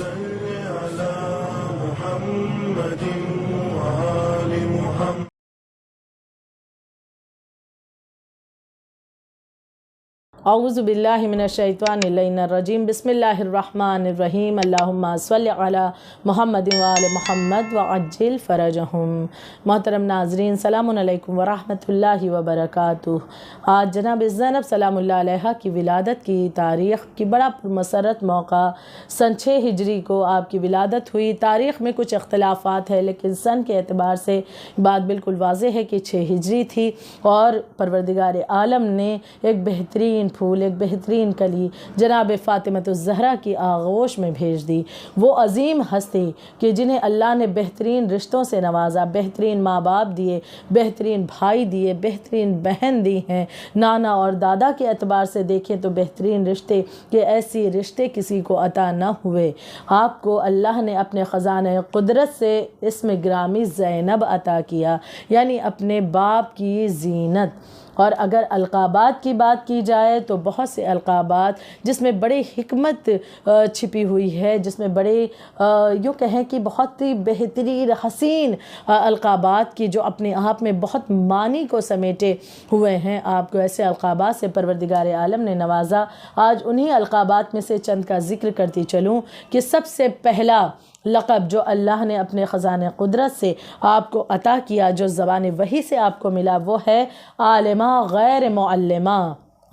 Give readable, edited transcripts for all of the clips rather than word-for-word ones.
صل على محمد وآل محمد. اعوذ باللہ من الشیطان الرجیم. بسم اللہ الرحمن الرحیم. اللہم صل علی محمد وآل محمد وعجل فرجہم. محترم ناظرین، سلام علیکم ورحمۃ اللہ وبرکاتہ. آج جناب زینب سلام اللہ علیہ کی ولادت کی تاریخ کی بڑا مسرت موقع سن 6 ہجری کو آپ کی ولادت ہوئی. تاریخ میں کچھ اختلافات ہے، لیکن سن کے اعتبار سے بات بالکل واضح ہے کہ 6 ہجری تھی، اور پروردگار عالم نے ایک بہترین پھول، ایک بہترین کلی جناب فاطمۃ الزہرا کی آغوش میں بھیج دی. وہ عظیم ہستی کہ جنہیں اللہ نے بہترین رشتوں سے نوازا، بہترین ماں باپ دیے، بہترین بھائی دیے، بہترین بہن دی ہیں. نانا اور دادا کے اعتبار سے دیکھیں تو بہترین رشتے، کہ ایسی رشتے کسی کو عطا نہ ہوئے. آپ کو اللہ نے اپنے خزانہ قدرت سے اسم گرامی زینب عطا کیا، یعنی اپنے باپ کی زینت. اور اگر القابات کی بات کی جائے تو بہت سے القابات جس میں بڑی حکمت چھپی ہوئی ہے، جس میں بڑے یوں کہیں کہ بہت ہی بہترین حسین القابات کی جو اپنے آپ میں بہت معنی کو سمیٹے ہوئے ہیں. آپ کو ایسے القابات سے پروردگار عالم نے نوازا. آج انہی القابات میں سے چند کا ذکر کرتی چلوں کہ سب سے پہلا لقب جو اللہ نے اپنے خزانہ قدرت سے آپ کو عطا کیا، جو زبان وحی سے آپ کو ملا، وہ ہے عالمہ غیر معلمہ.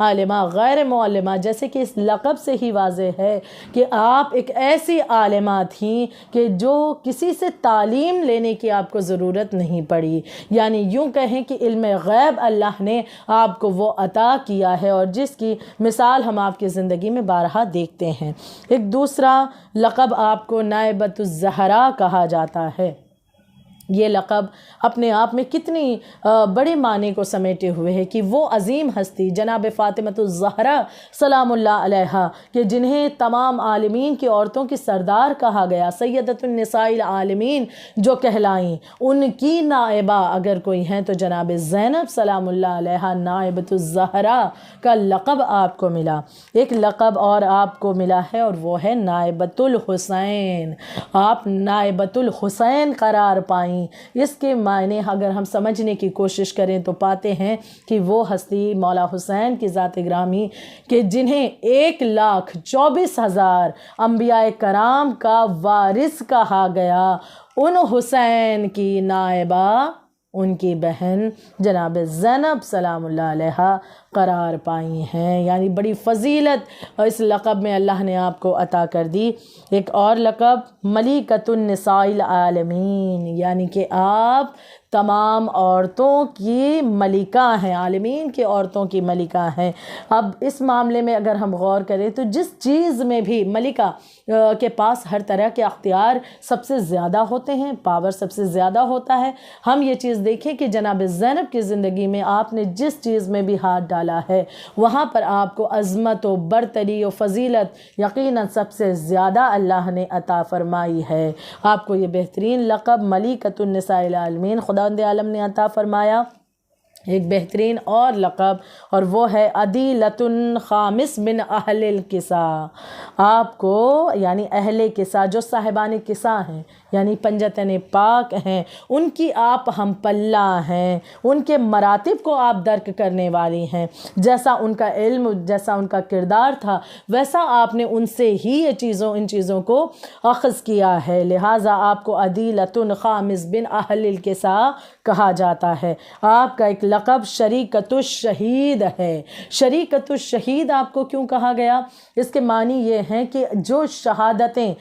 عالمہ غیر معلمہ، جیسے کہ اس لقب سے ہی واضح ہے کہ آپ ایک ایسی عالمہ تھیں کہ جو کسی سے تعلیم لینے کی آپ کو ضرورت نہیں پڑی. یعنی یوں کہیں کہ علم غیب اللہ نے آپ کو وہ عطا کیا ہے، اور جس کی مثال ہم آپ کی زندگی میں بارہا دیکھتے ہیں. ایک دوسرا لقب آپ کو نائبۃ الزہرا کہا جاتا ہے. یہ لقب اپنے آپ میں کتنی بڑے معنی کو سمیٹے ہوئے ہے کہ وہ عظیم ہستی جناب فاطمۃ الزہرا سلام اللہ علیہا، کہ جنہیں تمام عالمین کی عورتوں کی سردار کہا گیا، سیدۃ النساء العالمین جو کہلائیں، ان کی نائبہ اگر کوئی ہیں تو جناب زینب سلام اللہ علیہا نائبۃ الزہرا کا لقب آپ کو ملا. ایک لقب اور آپ کو ملا ہے، اور وہ ہے نائبۃ الحسین. آپ نائبۃ الحسین قرار پائیں. اس کے معنی اگر ہم سمجھنے کی کوشش کریں تو پاتے ہیں کہ وہ ہستی مولا حسین کی ذات گرامی کہ جنہیں 1,24,000 انبیاء کرام کا وارث کہا گیا، ان حسین کی نائبہ ان کی بہن جناب زینب سلام اللہ علیہا قرار پائی ہیں. یعنی بڑی فضیلت اس لقب میں اللہ نے آپ کو عطا کر دی. ایک اور لقب ملکۃ النساء العالمین، یعنی کہ آپ تمام عورتوں کی ملکہ ہیں، عالمین کی عورتوں کی ملکہ ہیں. اب اس معاملے میں اگر ہم غور کریں تو جس چیز میں بھی ملکہ کے پاس ہر طرح کے اختیار سب سے زیادہ ہوتے ہیں، پاور سب سے زیادہ ہوتا ہے. ہم یہ چیز دیکھیں کہ جناب زینب کی زندگی میں آپ نے جس چیز میں بھی ہاتھ ڈالا ہے، وہاں پر آپ کو عظمت و برتری و فضیلت یقیناً سب سے زیادہ اللہ نے عطا فرمائی ہے. آپ کو یہ بہترین لقب ملکۃ النساء العالمین خداوند عالم نے عطا فرمایا. ایک بہترین اور لقب، اور وہ ہے عدیلۃ خامس من اہل الکساء. آپ کو یعنی اہل کساء جو صاحبان کساء ہیں، یعنی پنجتن پاک ہیں، ان کی آپ ہم پلہ ہیں. ان کے مراتب کو آپ درک کرنے والی ہیں. جیسا ان کا علم، جیسا ان کا کردار تھا، ویسا آپ نے ان سے ہی ان چیزوں کو اخذ کیا ہے. لہٰذا آپ کو عدیلۃ خامس بن اہل الکساء کہا جاتا ہے. آپ کا ایک لقب شریکۃ الشہید ہے. شریکۃ الشہید آپ کو کیوں کہا گیا؟ اس کے معنی یہ ہیں کہ جو شہادتیں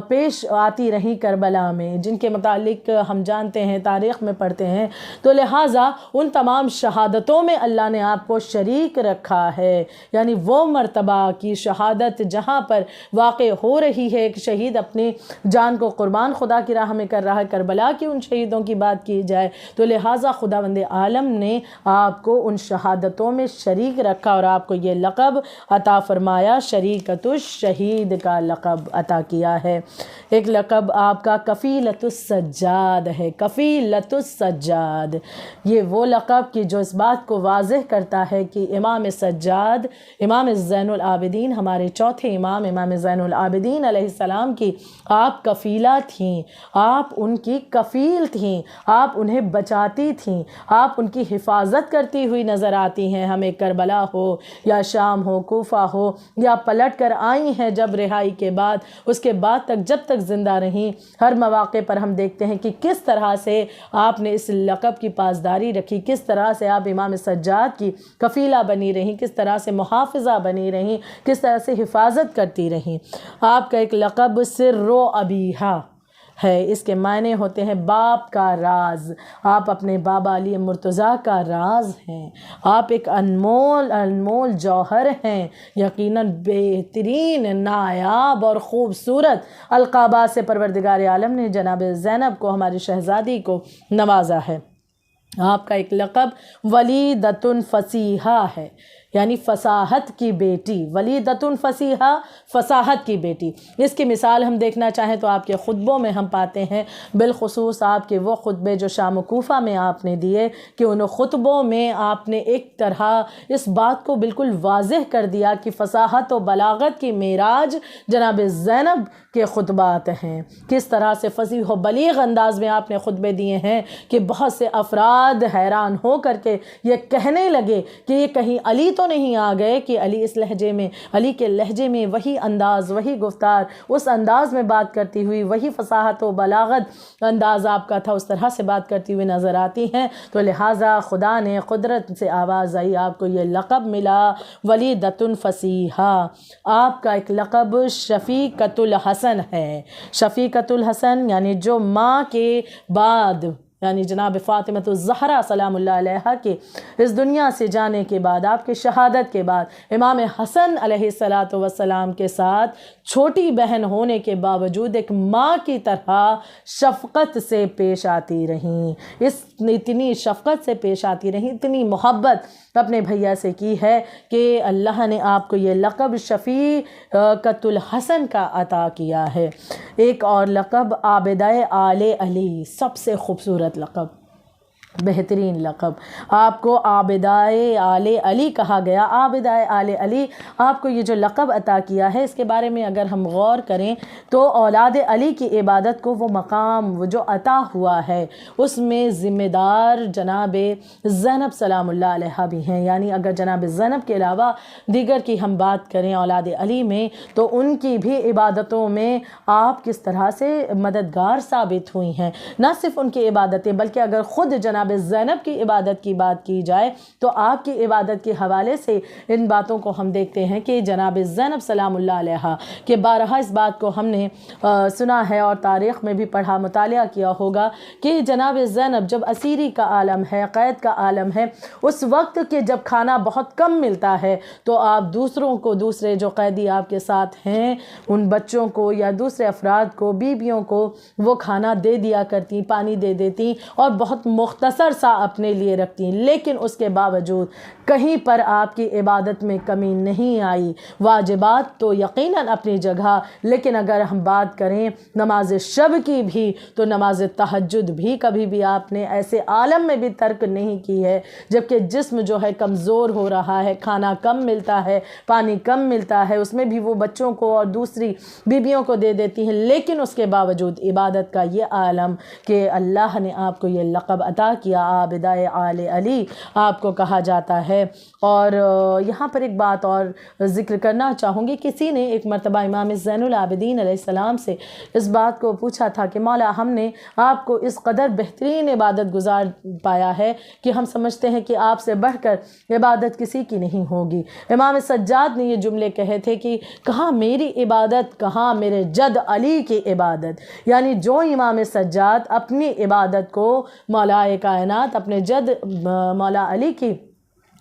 پیش آتی رہیں کربلا میں، جن کے متعلق ہم جانتے ہیں، تاریخ میں پڑھتے ہیں، تو لہٰذا ان تمام شہادتوں میں اللہ نے آپ کو شریک رکھا ہے. یعنی وہ مرتبہ کی شہادت جہاں پر واقع ہو رہی ہے، ایک شہید اپنی جان کو قربان خدا کی راہ میں کر رہا ہے، کربلا کی ان شہیدوں کی بات کی جائے تو لہٰذا خداوند عالم نے نے آپ کو ان شہادتوں میں شریک رکھا اور آپ کو یہ لقب عطا فرمایا، شریکۃ الشہید کا لقب عطا کیا ہے۔ ایک لقب آپ کا کفیلۃ السجاد ہے، کفیلۃ السجاد۔ یہ وہ لقب کہ جو اس بات کو واضح کرتا ہے کہ امام سجاد، امام زین العابدین، ہمارے چوتھے امام امام زین العابدین علیہ السلام کی آپ کفیلہ تھیں، آپ ان کی کفیل تھیں، آپ انہیں بچاتی تھیں، آپ ان کی حفاظت کرتی ہوئی نظر آتی ہیں۔ ہمیں کربلا ہو یا شام ہو، کوفہ ہو، یا پلٹ کر آئی ہیں جب رہائی کے بعد، اس کے بعد تک جب تک زندہ رہیں، ہر مواقع پر ہم دیکھتے ہیں کہ کس طرح سے آپ نے اس لقب کی پاسداری رکھی، کس طرح سے آپ امام سجاد کی کفیلہ بنی رہیں، کس طرح سے محافظہ بنی رہیں، کس طرح سے حفاظت کرتی رہیں۔ آپ کا ایک لقب سر ابیہا ہے، اس کے معنی ہوتے ہیں باپ کا راز۔ آپ اپنے بابا علی مرتضیٰ کا راز ہیں، آپ ایک انمول جوہر ہیں، یقیناً بہترین، نایاب اور خوبصورت القابات سے پروردگار عالم نے جناب زینب کو، ہماری شہزادی کو نوازا ہے۔ آپ کا ایک لقب ولیدۃ فصیحہ ہے، یعنی فصاحت کی بیٹی، ولیدۃ فصیحہ، فصاحت کی بیٹی۔ اس کی مثال ہم دیکھنا چاہیں تو آپ کے خطبوں میں ہم پاتے ہیں، بالخصوص آپ کے وہ خطبے جو شام و کوفہ میں آپ نے دیے، کہ ان خطبوں میں آپ نے ایک طرح اس بات کو بالکل واضح کر دیا کہ فصاحت و بلاغت کی معراج جناب زینب کے خطبات ہیں۔ کس طرح سے فصیح و بلیغ انداز میں آپ نے خطبے دیے ہیں کہ بہت سے افراد حیران ہو کر کے یہ کہنے لگے کہ یہ کہیں علی تو نہیں آ گئے کہ علی اس لہجے میں، علی کے لہجے میں وہی انداز، وہی گفتار، اس انداز میں بات کرتی ہوئی، وہی فصاحت و بلاغت انداز آپ کا تھا، اس طرح سے بات کرتی ہوئی نظر آتی ہیں۔ تو لہٰذا خدا نے قدرت سے آواز آئی، آپ کو یہ لقب ملا ولیدۃ فصیحہ۔ آپ کا ایک لقب شفیقۃ الحسن ہے، شفیقۃ الحسن یعنی جو ماں کے بعد، یعنی جناب فاطمہ الزہرا سلام اللہ علیہا کے اس دنیا سے جانے کے بعد، آپ کے شہادت کے بعد، امام حسن علیہ السلام کے ساتھ چھوٹی بہن ہونے کے باوجود ایک ماں کی طرح شفقت سے پیش آتی رہیں، اتنی شفقت سے پیش آتی رہیں، اتنی محبت اپنے بھیا سے کی ہے کہ اللہ نے آپ کو یہ لقب شفیقۃ الحسن کا عطا کیا ہے۔ ایک اور لقب عابدہ آل علی، سب سے خوبصورت لقب، بہترین لقب، آپ کو عابدہ آل علی کہا گیا۔ عابدہ آل علی، آپ کو یہ جو لقب عطا کیا ہے، اس کے بارے میں اگر ہم غور کریں تو اولاد علی کی عبادت کو وہ مقام وہ جو عطا ہوا ہے، اس میں ذمہ دار جناب زینب سلام اللہ علیہا بھی ہیں۔ یعنی اگر جناب زینب کے علاوہ دیگر کی ہم بات کریں اولاد علی میں، تو ان کی بھی عبادتوں میں آپ کس طرح سے مددگار ثابت ہوئی ہیں۔ نہ صرف ان کی عبادتیں، بلکہ اگر خود جناب زینب کی عبادت کی بات کی جائے تو آپ کی عبادت کے حوالے سے ان باتوں کو ہم دیکھتے ہیں کہ جناب زینب سلام اللہ علیہا کہ بارہا اس بات کو ہم نے سنا ہے اور تاریخ میں بھی پڑھا، مطالعہ کیا ہوگا کہ جناب زینب جب اسیری کا عالم ہے، قید کا عالم ہے، اس وقت کہ جب کھانا بہت کم ملتا ہے تو آپ دوسروں کو، دوسرے جو قیدی آپ کے ساتھ ہیں، ان بچوں کو یا دوسرے افراد کو، بیویوں کو وہ کھانا دے دیا کرتی، پانی دے دیتی اور بہت مختصر سا اپنے لیے رکھتی، لیکن اس کے باوجود کہیں پر آپ کی عبادت میں کمی نہیں آئی۔ واجبات تو یقیناً اپنی جگہ، لیکن اگر ہم بات کریں نماز شب کی بھی تو نماز تہجد بھی کبھی بھی آپ نے ایسے عالم میں بھی ترک نہیں کی ہے جبکہ جسم جو ہے کمزور ہو رہا ہے، کھانا کم ملتا ہے، پانی کم ملتا ہے، اس میں بھی وہ بچوں کو اور دوسری بیویوں کو دے دیتی ہیں، لیکن اس کے باوجود عبادت کا یہ عالم کہ اللہ نے آپ کو یہ لقب عطا کیا عابدہ آل علی آپ کو کہا جاتا ہے۔ اور یہاں پر ایک بات اور ذکر کرنا چاہوں گی، کسی نے ایک مرتبہ امام زین العابدین علیہ السلام سے اس بات کو پوچھا تھا کہ مولا ہم نے آپ کو اس قدر بہترین عبادت گزار پایا ہے کہ ہم سمجھتے ہیں کہ آپ سے بڑھ کر عبادت کسی کی نہیں ہوگی۔ امام سجاد نے یہ جملے کہے تھے کہ کہاں میری عبادت، کہاں میرے جد علی کی عبادت، یعنی جو امام سجاد اپنی عبادت کو مولا کائنات اپنے جد مولا علی کی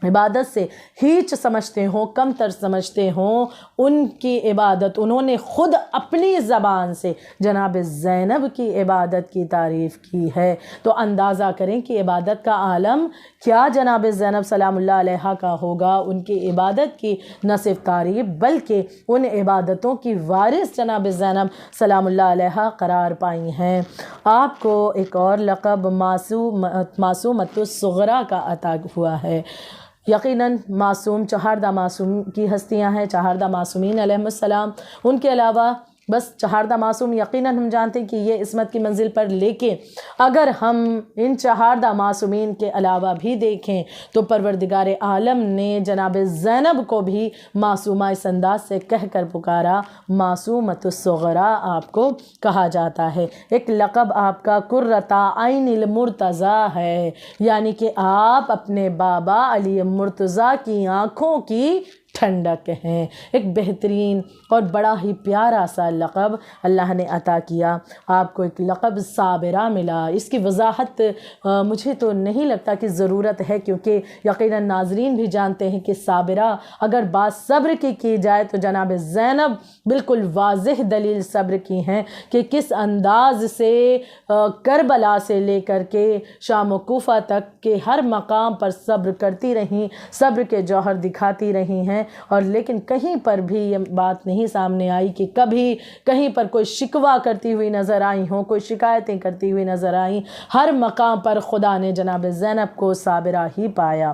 عبادت سے ہیچ سمجھتے ہوں، کم تر سمجھتے ہوں، ان کی عبادت انہوں نے خود اپنی زبان سے جناب زینب کی عبادت کی تعریف کی ہے۔ تو اندازہ کریں کہ عبادت کا عالم کیا جناب زینب سلام اللہ علیہا کا ہوگا۔ ان کی عبادت کی نہ صرف تعریف بلکہ ان عبادتوں کی وارث جناب زینب سلام اللہ علیہا قرار پائی ہیں۔ آپ کو ایک اور لقب معصومۃ الصغریٰ کا عطا ہوا ہے۔ یقیناً معصوم چہاردہ معصوم کی ہستیاں ہیں، چہاردہ معصومین علیہم السلام، ان کے علاوہ بس چہاردہ معصوم یقیناً ہم جانتے ہیں کہ یہ عصمت کی منزل پر، لیکن اگر ہم ان چہاردہ معصومین کے علاوہ بھی دیکھیں تو پروردگار عالم نے جناب زینب کو بھی معصومہ اس انداز سے کہہ کر پکارا، معصومۃ الصغریٰ آپ کو کہا جاتا ہے۔ ایک لقب آپ کا قرۃ عین المرتضیٰ ہے، یعنی کہ آپ اپنے بابا علی مرتضیٰ کی آنکھوں کی ٹھنڈک ہیں۔ ایک بہترین اور بڑا ہی پیارا سا لقب اللہ نے عطا کیا۔ آپ کو ایک لقب صابرہ ملا۔ اس کی وضاحت مجھے تو نہیں لگتا کہ ضرورت ہے، کیونکہ یقیناً ناظرین بھی جانتے ہیں کہ صابرہ اگر بات صبر کی جائے تو جناب زینب بالکل واضح دلیل صبر کی ہیں کہ کس انداز سے کربلا سے لے کر کے شام و کوفہ تک کے ہر مقام پر صبر کرتی رہیں، صبر کے جوہر دکھاتی رہی ہیں، اور لیکن کہیں پر بھی یہ بات نہیں سامنے آئی کہ کبھی کہیں پر کوئی شکوہ کرتی ہوئی نظر آئی ہوں، کوئی شکایتیں کرتی ہوئی نظر آئیں۔ ہر مقام پر خدا نے جناب زینب کو صابرہ ہی پایا۔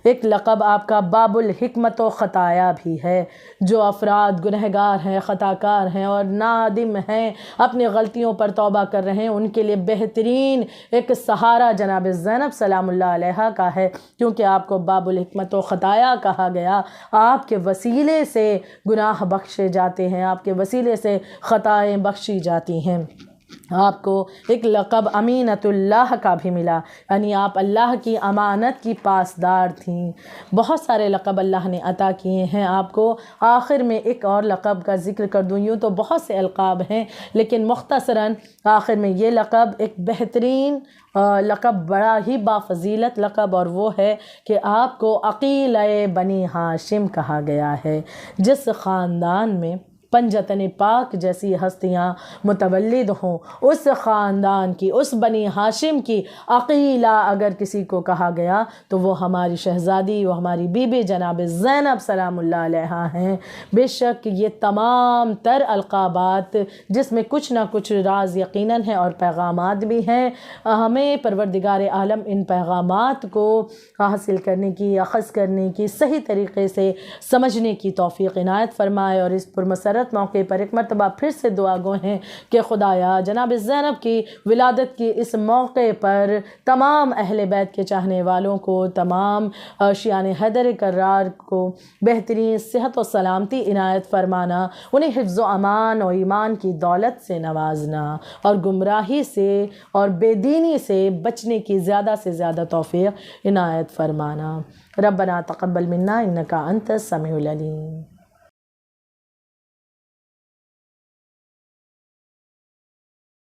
ایک لقب آپ کا باب الحکمت و خطایا بھی ہے۔ جو افراد گنہگار ہیں، خطاکار ہیں اور نادم ہیں، اپنی غلطیوں پر توبہ کر رہے ہیں، ان کے لیے بہترین ایک سہارا جناب زینب سلام اللہ علیہا کا ہے، کیونکہ آپ کو باب الحکمت و خطایا کہا گیا۔ آپ کے وسیلے سے گناہ بخشے جاتے ہیں، آپ کے وسیلے سے خطائیں بخشی جاتی ہیں۔ آپ کو ایک لقب امینۃ اللہ کا بھی ملا، یعنی آپ اللہ کی امانت کی پاسدار تھیں۔ بہت سارے لقب اللہ نے عطا کیے ہیں آپ کو۔ آخر میں ایک اور لقب کا ذکر کر دوں، یوں تو بہت سے القاب ہیں لیکن مختصراً آخر میں یہ لقب ایک بہترین لقب، بڑا ہی بافضیلت لقب، اور وہ ہے کہ آپ کو عقیلہ بنی ہاشم کہا گیا ہے۔ جس خاندان میں پنجتن پاک جیسی ہستیاں متولد ہوں، اس خاندان کی، اس بنی ہاشم کی عقیلہ اگر کسی کو کہا گیا تو وہ ہماری شہزادی، وہ ہماری بی بی جناب زینب سلام اللہ علیہا ہیں۔ بے شک یہ تمام تر القابات جس میں کچھ نہ کچھ راز یقیناً ہے اور پیغامات بھی ہیں، ہمیں پروردگار عالم ان پیغامات کو حاصل کرنے کی، اخذ کرنے کی، صحیح طریقے سے سمجھنے کی توفیق عنایت فرمائے۔ اور اس پرمسرت موقع پر ایک مرتبہ پھر سے دعا گو ہیں کہ خدایا جناب زینب کی ولادت کی اس موقع پر تمام اہل بیت کے چاہنے والوں کو، تمام شیعان حیدر کرار کو بہترین صحت و سلامتی عنایت فرمانا، انہیں حفظ و امان و ایمان کی دولت سے نوازنا، اور گمراہی سے اور بے دینی سے بچنے کی زیادہ سے زیادہ توفیق عنایت فرمانا۔ ربنا تقبل منا انک انت السمیع العلیم۔